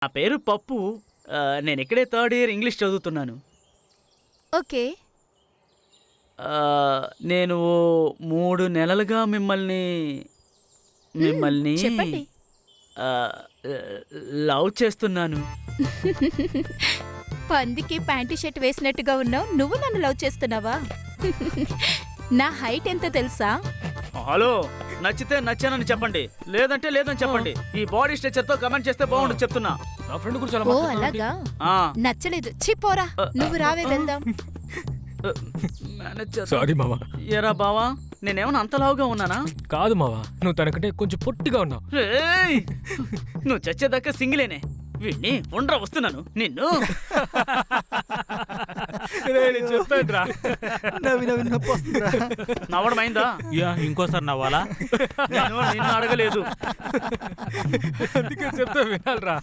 నా పేరు పప్పు. నేను ఇక్కడే థర్డ్ ఇయర్ ఇంగ్లీష్ చదువుతున్నాను. ఓకే. నేను 3 నెలలుగా మిమ్మల్ని చెప్పండి. లవ్ చేస్తున్నాను. పందికి ప్యాంటీ షర్ట్ వేసినట్టుగా ఉన్నావు. నువ్వు నన్ను లవ్ చేస్తున్నావా? నా హైట్ ఎంత తెలుసా? హలో, నచ్చితే నచ్చానని చెప్పండి, లేదంటే లేదని చెప్పండి. ఈ బాడీ స్ట్రక్చర్ తో కమెంట్ చేస్తే బాగుంటుంది చెప్తున్నా. నా ఫ్రెండ్ గురించి అలా ఓ మాట్లాడుతున్నావు అలాగా? ఆ, నచ్చలేదు. చిపోరా. నువ్వు రావే వెళ్దాం. మేనేజ్ చేద్దాం. సారీ మావా. ఏరా బావా, నేనేమన్నా అంతలావుగా ఉన్నానా? కాదు మావా, నువ్వు తనకంటే కొంచెం పొట్టిగా ఉన్నావు. రేయ్, నువ్వు చచ్చేదాకా సింగిలేనే. వీణ్ణి ఉండరా, వస్తున్నాను నిన్ను. చెప్పాడ్రా. నవ్వడమైందా? ఇంకోసారి నవ్వాలా? నేను నిన్ను అడగలేదు. అందుకే చెప్తా వినాలరా.